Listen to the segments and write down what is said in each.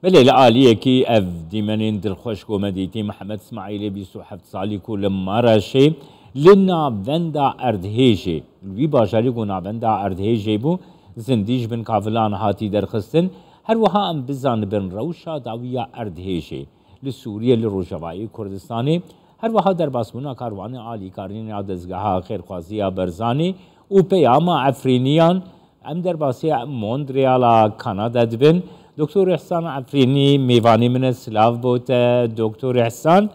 بله العالیه کی اف دیمنین دلخوش کومدیتی محمد اسماعیلی 27 سالی کو لمارشه لنا وندا اردهیجی وی باشاری کو وندا اردهیجی بو زندیج بن کافلان هاتی درخستن هر وها ام بزان بن روشا داویا اردهیجی لسوریه لروجوایی کردستانی هر وها در باسمونا کاروان عالی کارین عدزگاه خیرخوازی برزانی و پیاما عفرینیان ام در باسی مونتريالا كندا دبن دكتور إحسان عفريني ميفاني من السلاف بوت دكتور إحسان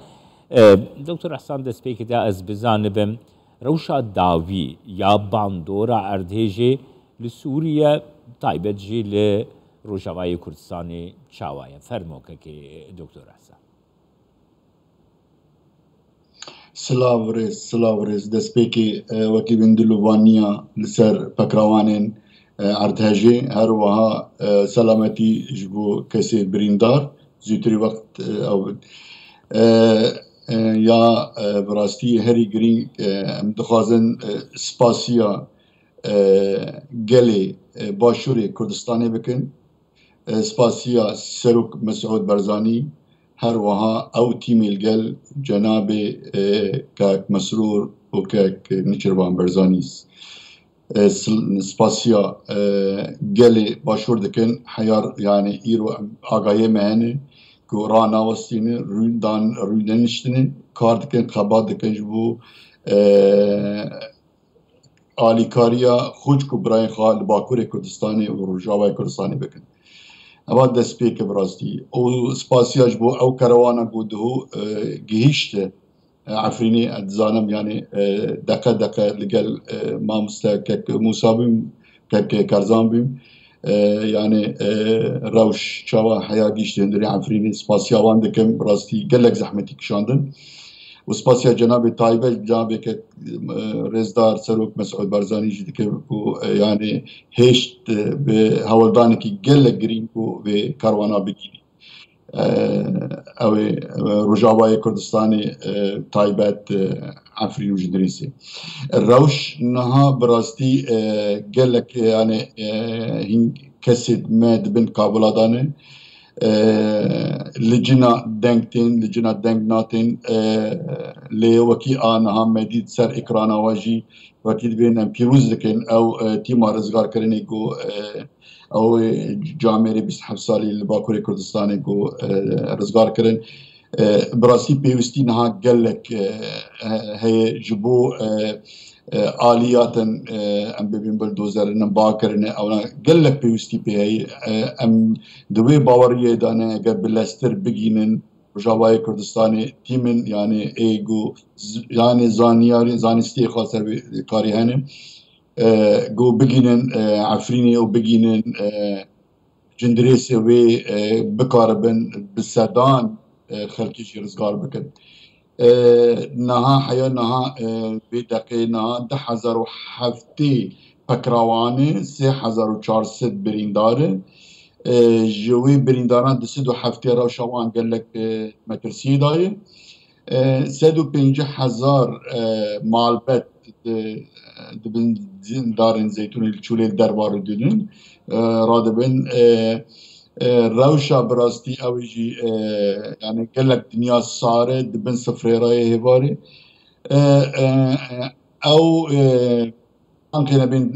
دكتور إحسان دسبيك دا از بزانبم روشا داوي يا باندورا اردهجي لسوريا طيبت جي لروجاواي كردستاني چاوايا فرموك كي دكتور إحسان سلاوريز دسبيكي وكي بندلو وانيا لسر بكراوانين اردهجي هر وها سلامتي جبو كسي بريندار زيتري وقت او يا براستي هري جرين مدخازن سباسيا جلي باشوري كردستاني بكن سباسيا سروك مسعود برزاني هر وها او تيمي الجل جنابي كاك مسرور وكاك نيشربان برزانيس سپاسیا گلی باشور دکن حیار یعنی ایرو آگاهی مهنه که رانا وستینه رویدنشتینه کار دکن خبات دکن جبو آلیکاریا خوش کو برای خال باکور کردستانی و روجاوای کردستانی بکن اما دست پیک براستی او سپاسیا جبو او کروانا بوده گهیشته عفريني اتزانم يعني دقة لقال ما مستكك موسابيم كك كارزانبيم يعني روش شوا حياقيش تندري عفريني سباسيا واندكم براستي قلك زحمتي كشاندن وسباسيا جنابي طيبة جنابي كك رزدار سروك مسعود برزاني جدك يعني هيشت بهولدانكي قلك جرينكو بكاروانا بجيني او رجاوای کردستانی تایبت عفرین و جدریسی الروش نها براستی گلک يعني هین کسید مد بن کابلادانه لجنا دنگ ناتین لی وکی آنها مدید سر اکرانا واجی وکی بین پیروز دکن او تیما رزگار کرنی گو او جامعه 27 سالی لباکوری کردستانی کو رزگار کرن براسی پیوستی نها گلک هی جبو آلیاتن ام ببین بلدوزر نبا کرن او گلک پیوستی پی هی ام دوی باوریه دانه اگر بلستر بگینن رجاوای کردستانی تیمن یعنی ایگو یعنی زانستی خاصر کاری هنه جو بگینن عفرینی و بگینن جندریسی و بکاربن بسدان خلکیش رزگار بکن نها حیا نها بدقی نها 10,007 پکراوانه 3,400 برینداره جوی برینداران 207 روشوان گلک مترسی داره 150,000 مالبت دبن دارن زيتون الشولي دربار دونن رادبن روشا براستي اوجي يعني قالك دنيا صارت دبن سفريراي هباري او ممكن بين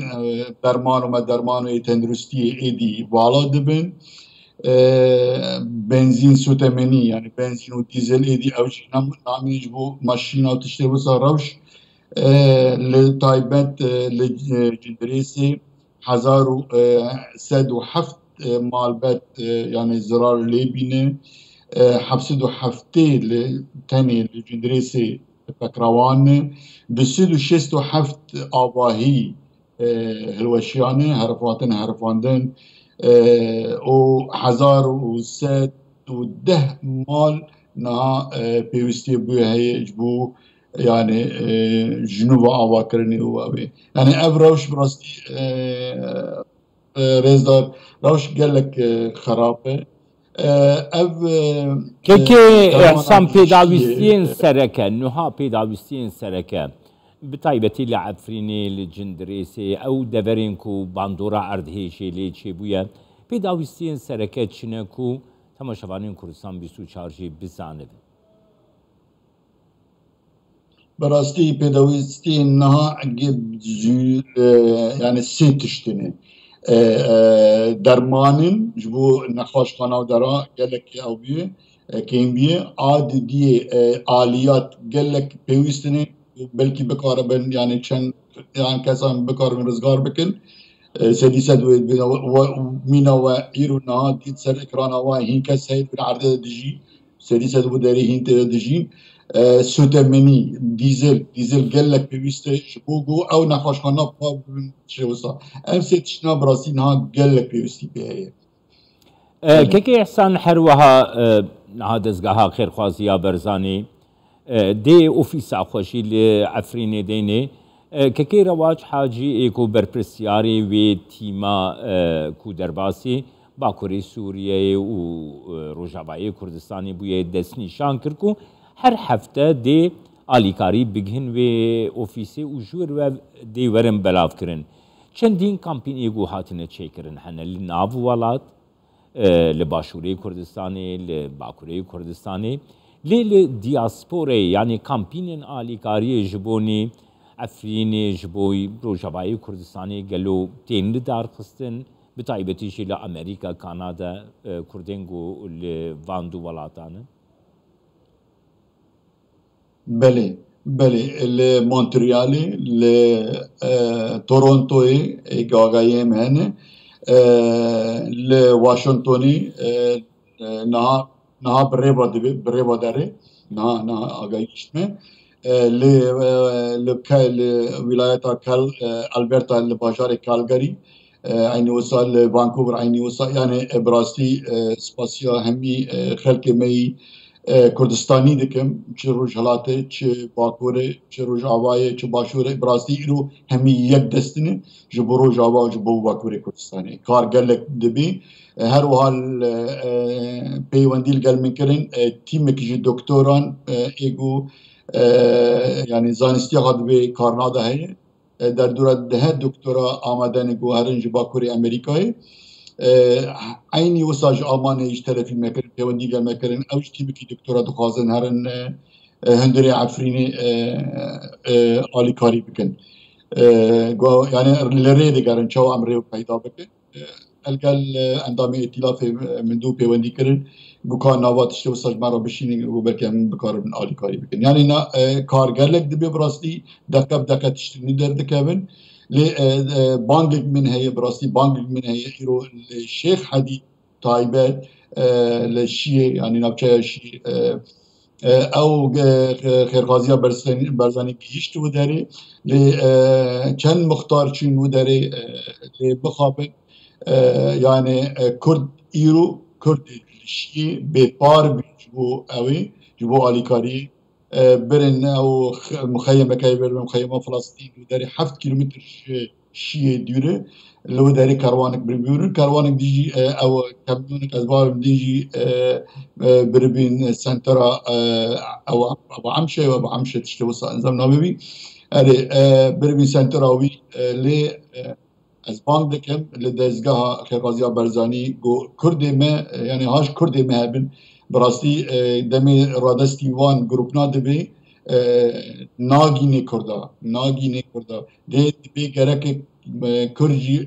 درمان وما درمان وتندرستي ايدي بالا دبن بنزين سوتمني يعني بنزين وديزل ايدي اوجي نعمل يجبو ماشينه وتشتري روش لطيبات لجندريسي 1,107 مالبات يعني زرار ليبينه 707 تاني لجندريسي بكراوان 267 آواهي هلوشيانه هرفاندن و 1,110 مال نا بيوستي بوه هي جبو يعني جنوب آواكرني هو أبي يعني أب روش براستي رزدار روش قال لك خرابة أب كي إحسان بيداويستين سركة نها بيداويستين سركة بطيبتي لعفريني لجندريسي أو دفرينكو باندورا أردهيشي ليتشي بويا بيداويستين سركة شنكو تماشاوانین کوردستان 24 بزانه. براستی پێدەویستی نەها yani سێ tiştîne dermanın ji bo nexweşxanadera gelekî ew bûye kêm bûye a didiyê aliyat gelek pêwîstîne belkî bikaribin yani çend yan kesan bikarin rizgar bikin sedî sed mîna we îro niha dît ser ekrana we hîn kes heyê bir erdê dijî sedî sed bu derê hîn tê dijîn سوتمنی دیزل gelek pêwîste ji bo got ew nexweşxana bin şewisa em sê tiştîna birastî niha gelek pêwîstî pê heye. Kekê ihsan herweha niha dezgeha xêrxwaziya Berzanî dê ofîsa xweşî li Efrînê deynê kekê rewaç Hacî ê ku berpirsyarê wê tîma ku derbasî Bakurê Sûriyeyê û Rojavayê Kurdistanê bûye destnîşan kir ku her hafte dê alîkarî bigihîn wê ofîsê û ji wir ve dê werin belav kirin. Çendîn kampînê got hatine çêkirin hene li nav welat, li Başûrê Kurdistanê, li Bakurê Kurdistanê, lê li diasporayê yanî kampînên alîkariyê ji bonî Efrînê ji bo Rojavayê Kurdistanê gelo tên li darxistin, bi taybetî jî li Amerîka, Kanada Kurdên got li van du welatan in. بله بله لمونتريالي لتورونتوي ايغاغايم هنا لواشنطني نها بريبا داري نها اغايشمه لولاية البرتا لباجار كالغاري عيني وصل لفانكوفر عيني وصل يعني براستي سباسيا همي خلق مي Kurdistanî dikim çi Rojhilatê çi Bakurê çi Rojavayê çi Başûrê birastî îro hemî yek destîne ji bo Rojava ji bo Bakurê Kurdistanê kar gelek dibî her wiha peywendî li gel min kirin tîmekî ji doktoran êgo yani zanistiya dibê karnada heye derdora dehe doktora amadenê got herin ji Bakurê Amerîkayê aynı وساج Almanya'yı iş tarafı mekerin, pevendi gelmekerin, ev işte bir doktora duhazın herin hündürü Afrin'i alikari bikin. Yani lere de garin çav amre payda bikin. Elgel endamı itilafı mindu pevendi kirin. Gukan navat işte وساج mara bişini bu belki emin bikarın alikari bikin. Yani kar gelek dibe burası dakika işte ne derdik evin. بانجك من هي براسي بانجك من هي إيرو الشيخ حديد تايبات للشيء يعني نبتشا شيء أو خير غازية برزاني كيشت وداري كان مختار شين وداري بخابن يعني كرد إيرو كرد الشيء ببار بجبو أوي جبو عليكاري برن او مخيمه كايبر مخيمه فلسطين وداري 7 كيلومتر شيء دوره لو داري كاروانك بربيور كاروانك ديجي او كاميونك اسباب ديجي بربين سنترا او عمشه او عمشه تشتوص نظام نوبي اري بربين سنترا وي لي اسبان دكم لدزغها خيرازيا برزاني جو كردي ما يعني هاش كردي ما هبن براستی دمی رادستی وان گروپنا دبی ناگینه کرده دبی گرک کرجی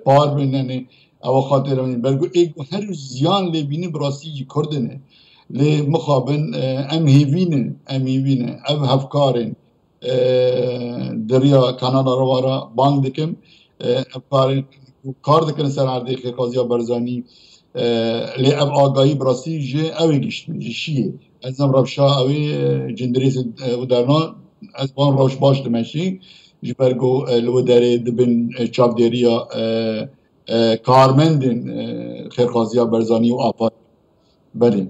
پار بیننه او خاطر من بلگو ایک هر زیان لبینی براستی کردنه لی مخابن ام هیوینه او هفکارن دریا کانال روارا بانگ دکم افکارن کار دکن سر عرضی خیرخوازی برزانی لی اب آگاهی براستی جه اوی گشتن جه شیه از نم روشا اوی جندریس و درنا از بان روش باش دمشی جه برگو لو داره دبن چاپ دیریا کارمندین خیرخوازی برزانی و آفاد بله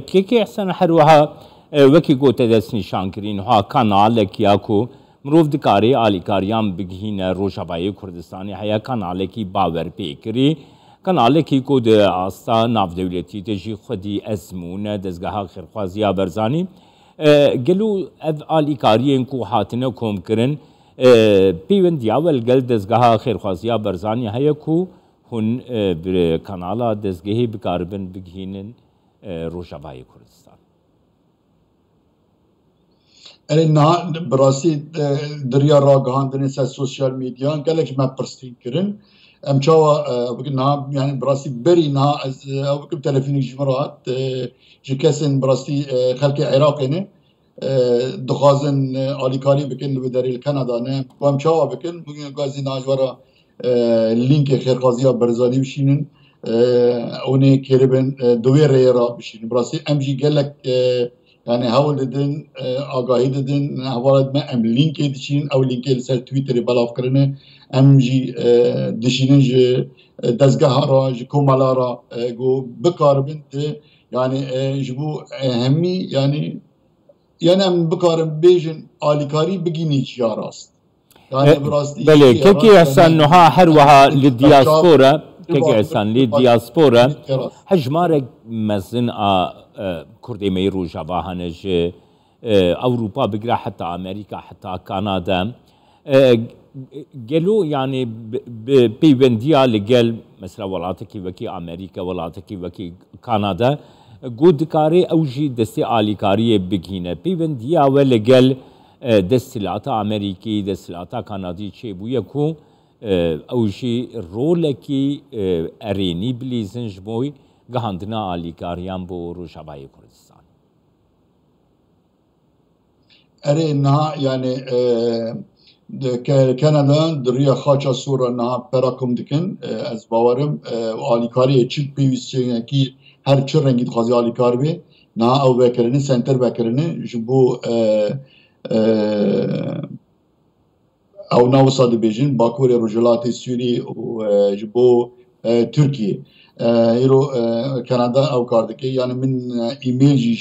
که احسان حروها وکی گوته دست نشان کرین ها کانالک یا کو مروف دکاری آلیکاریان بگهین روشابای کردستانی هیا کانالکی باور پیکری کانالکی کو ده آستا ناف دولتی تجی خودی ازمون دزگاه خیرخوازیا برزانی گلو اف آلیکاریان کو حاتنه کوم کرن پیوند یاول گل دزگاه خیرخوازیا برزانی هیا کو هون بكانالا دزگهی بکاربن بگهینن روجاوای کردستان. نه براستی دریا را گهاندن سر سوشال میدیا گلک ما پرستین کرن ام چاوا نه یعنی براستی بری نه از او بکم تلفنی جمرات جکسن براستی خلق عراق نه دخوازن آلیکاری بکن و دریل کانادا نه و ام چاوا بکن بگن گازی ناجورا لینک خیرخوازی ها برزانی بشینن اونه کربن دوی ریرا بشینن براستی ام جی گلک يعني هول ددن آگاهی ددن حوالت ما ام لینک دشین او لینک لسر تویتر بلاف کرنه ام جی دشینن جه دزگاه را جه کومالا را گو بکاربن ته يعني جبو همی يعني ام بکارم بیجن آلیکاری بگینی چیا راست يعني براستی بله كي احسن نها حروها للدياسبورا كي احسن للدياسبورا حجمارك مزن كردي ميرو جاباهنج اوروبا بقرا حتى امريكا حتى كندا قالوا يعني بيبنديا لقال مثلا ولاتكي وكي امريكا ولاتكي وكي كندا قد كاري اوجي دستي اليكاريه بگينه بيبنديا ولا قال دستلاتا امریکی دستلاتا کانادی چه بویه کو اوجی رولکی ارینی بلیزنج بوی گهاندنا آلیکاریان بو روجاوای کردستان. ارينا يعني كندا دريا خاچا سورا نها براكم دكن از باورم آلیکاری چی پیوستیه کی هر چه رنگی خازی آلیکار بی نها او بکرنه سنتر بکرنه جبو او ناوصاد بيجين باكوري رجلاتي سوري وجبو تركيا ايرو كندا او كاردكي يعني من ايميل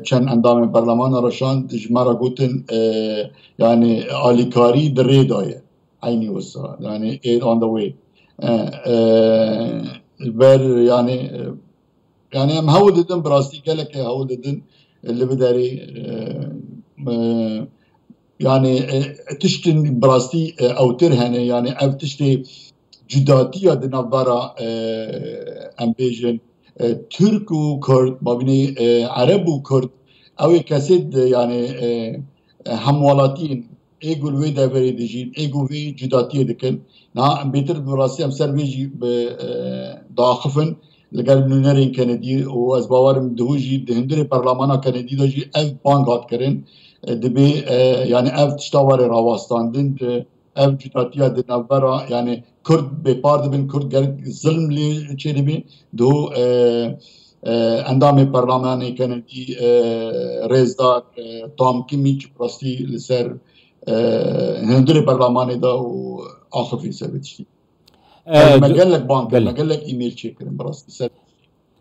چند اندام برلمان رشان جمارا قوتن يعني آليكاري دري دايه عيني وصا يعني aid on the way بر يعني هم هول ددن براستي قالك هول ددن اللي بداري يعني تشتن براستي او ترهنه يعني او تشتي جداتية دنابارا امبيجن ترك وكرد مابيني عرب وكرد او كسد يعني هموالاتين ايقول وي دابري ديجين ايقول وي جداتية دكن نا بيتر براسي ام سربيجي داخفن لقال نونرين كندي و از باورم دهوجي دهندري برلمانا كندي دجي اف بانغات كرن دبي يعني اف تشتاوري راواستاندن اف جتاتيا دنابرا يعني كرد ببارد بن كرد قال ظلم لي تشيربي دو اندامي برلماني كندي ريزدار توم كيميتش براستي لسر هندري برلماني دا و اخر في سبتشتي ما قال لك بانك ما قال لك ايميل تشيكرن براستي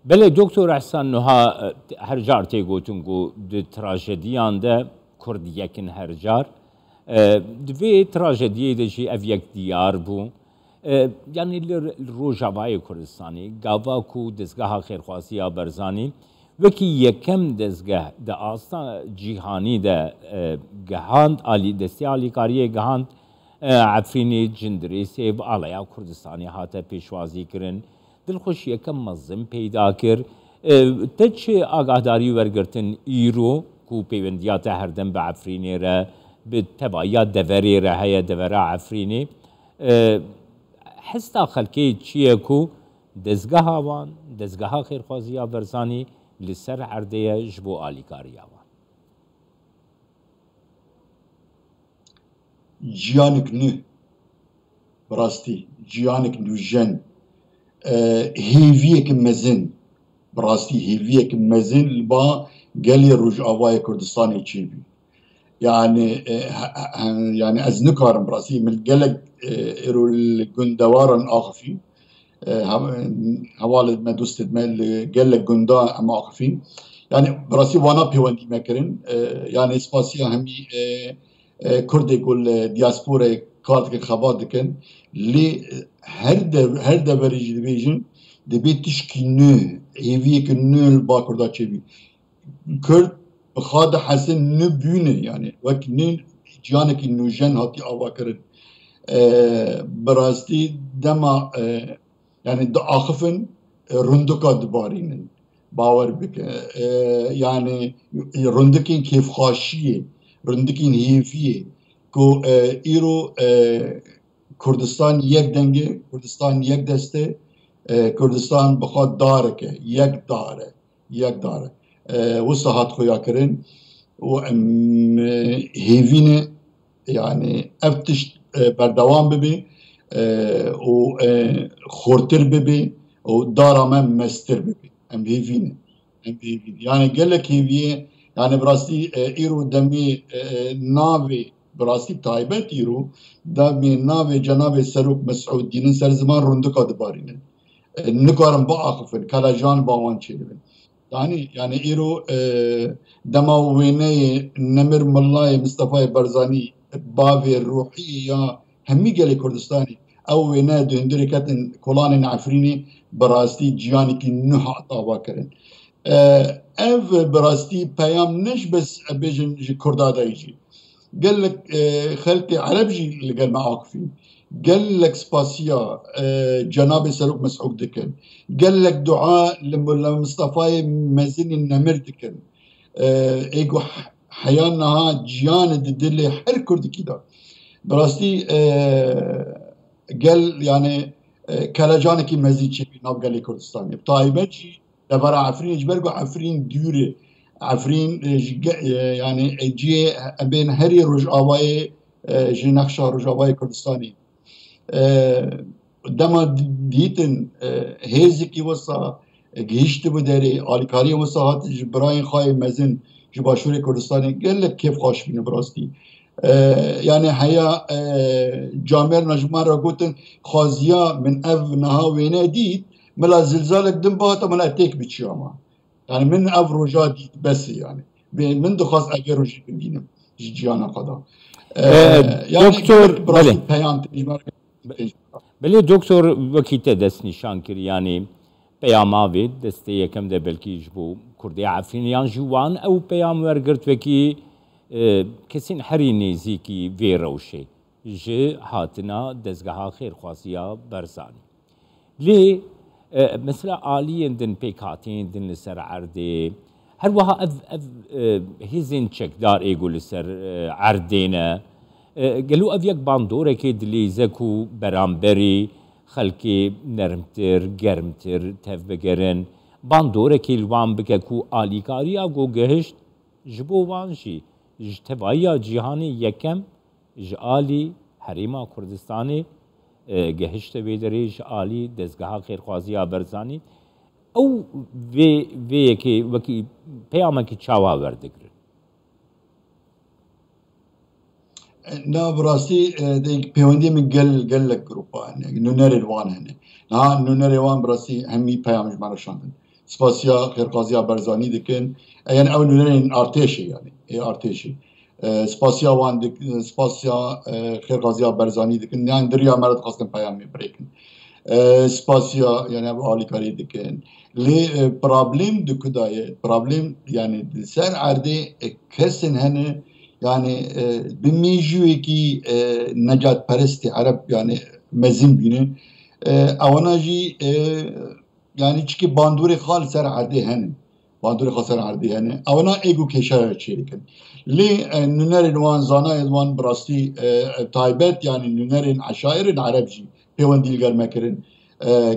بله دکتر احسان نها هر جار تيگوتنگو د تراژدیان ده کرد یکن هر جار دوی تراژدیه ده جی اف یک دیار بو يعني الروجاوای کردستانی گاوا کو دزگاه خیرخواسی برزانی وکی یکم دزگاه ده آستا جیهانی ده گهاند آلی دستی آلیکاریه گهاند عفرینی جندری سیب آلیا کردستانی هاته پیشوازی کرن دلخوش یکم مزم پیدا کر تچ آگاهداری ورگرتن ایرو کو پیوندیات هردم به عفرینی را به تبعیات دوری را هیا دورا عفرینی حستا خلقی چیه کو دزگاه آوان دزگاه خیرخوازی برزانی لسر عرده جبو آلیکاری آوان جیانک نو براستی جیانک نو جن هیویک مزن براستی هیویک مزن با گلی روجاوای کردستانی چی بی يعني از نکارم براستی من گلک ایرو الجندوارن آخفی حوالد ما دوستد ما گلک جندا اما آخفین يعني براستی وانا پیوندی مکرن يعني اسپاسیا همی کرد گل دیاسپورا کارت که خبات دکن لی هر دبری جدیجن دبیتش کی نو هیوی که نو با کردا چی بی کرد بخاد حسن نبونه يعني وقت نين جانك النوجان هاتي آوا کرد براستي دما يعني آخفن رندكا دبارين باور بك يعني رندكين كيف خاشية رندكين هيفية كو إيرو كردستان يك دنگه كردستان يك دسته كردستان بخواد داره که یک داره وسط هات خویا کرن و هیوینه يعني افتش بردوام ببي و خورتر ببي و دارا من مستر ببي ام هيفينه يعني قال لك هيفيه يعني براستي ايرو دمي نافي براستي تايبت ايرو دمي نافي جناب سروك مسعود دين سر زمان رندكا دبارين نكارم باخفن كلاجان باوان چيلبن يعني ايرو دما ويني نمر ملاي مصطفى برزاني بافي الروحي يا همي قالي كردستاني او وينا دهندري كاتن كولان عفريني براستي جياني كي نوح عطاوا كرن اف براستي بيام نش بس ابيجن جي كردادا يجي قال لك خلقي عربجي اللي قال معاك فيه قال لك سباسيا جناب سلوك مسعود دكن قال لك دعاء لمصطفى مازن النمر دكن ايجو حيانها جيان ددلي حر كرد كده براستي قال يعني كلاجانكي مزيد شي ناب قال لي كردستاني بطايبتي لبرا عفرين جبرقو عفرين ديوري عفرين يعني جي بين هري رجاواي جي نقشة رجاواي كردستاني دما ديتن هيزكي وصا جيشت بداري آلكاري وصا هات جبراين خاي مزن جباشوري كردستاني قال لك كيف خاش بين براستي يعني حيا جامر نجمار راقوتن خازيا من اف نها وينا ديت ملا زلزالك دنباتا ملا تيك بتشياما يعني من اف رجا ديت بس يعني من دخاص اگر رجي بندينم جيانا قدا يعني دكتور بله دكتور وكيتا دست نشان كر يعني بيام آوید دسته یکم ده بلکی جبو کردی عفرینیان جوان او بيام ورگرد وکی کسین حری نزیکی وی روشه جه هاتنا دزگاه خیر خواستیا برزانی لی مثلا آلی دن پیکاتین دن لسر عرده هر وها اف هزین چک دار ایگو لسر عردینا قالوا أفيك باندورة كيد اللي زكو برامبري خلكي نرمتر جرمتر تف بقرن باندورة كي الوان بكاكو آليكاريا قو جهشت جبو وانشي جتبايا جيهاني يكم جالي حريما كردستاني جهشت بيدري جالي دزگاه خير خوازي برزاني او في كي وكي بياما كي چاوا وردگرن نا براستي ديك بيوندي من قل لك جروبا يعني نونر الوان هنا نونر الوان براستي همي بيامج مارشاندن سباسيا خير قازيا برزاني دكن يعني او نونرين ارتشي يعني ارتشي سباسيا وان دك سباسيا خير قازيا برزاني دكن يعني دريا مرد خاصن بيامي بريكن سباسيا يعني ابو علي كاري دكن لي بروبليم دكداي بروبليم يعني سر عردي كسن هنا يعني بميجوي كي نجات برستي عرب يعني مزين بينه اونا جي يعني چكي باندوري خال سر عردي هن باندوري خال سر عردي هن اونا ايجو كشار شركن لي نونر الوان زانا الوان براستي تايبت يعني نونر عشائر العرب جي بيوان ديلغر مكرن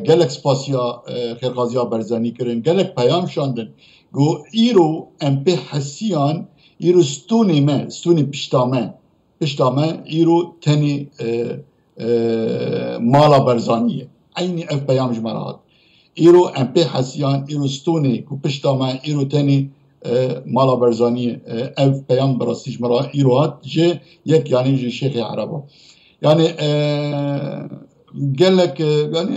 قالك سباسيا خير غازيا برزاني كرن قالك بيام شاندن جو ايرو ام بي حسيان ایرو ستونی پشتامه ایرو تنی مالا برزانیه عینی اف بیام جمرات ایرو ام پی حسیان ایرو ستونی کو پشتامه ایرو تنی مالا برزانیه اف بیام براستی جمرات ایرو هات جه یک يعني جه شيخ عربه يعني قال لك يعني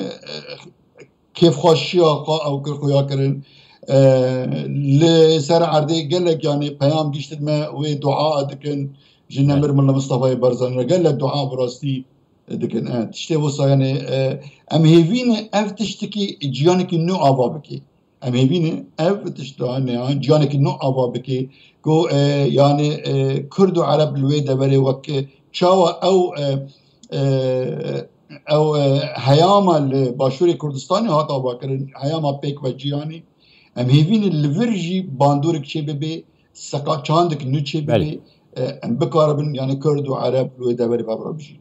كيف خاشيا او كرخويا كرن لسر عردي قال لك يعني بيام جيشت ما ودعاء دكن جينا مرمل مصطفى برزان قال لك دعاء براستي دكن تشتي وصا يعني ام هيفين اف تشتكي جيانك نو ابا بكي ام هيفين اف تشتاني جيانك نو ابا بكي كو يعني كردو عرب الويدا بري وك شاوا او او هیاما باشوری کردستانی هاتا باکرن هیاما پیک و جیانی ام هیوین الورجی باندورک چه ببی سقا چاندک نو چه ببی ام بکاربن یعنی کرد و عرب لوی دبری بابرا بجی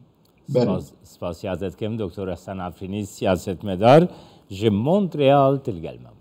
سپاس یازت کم دکتر حسن عفرینی سیاستمدار جی مونتريال تلقى المام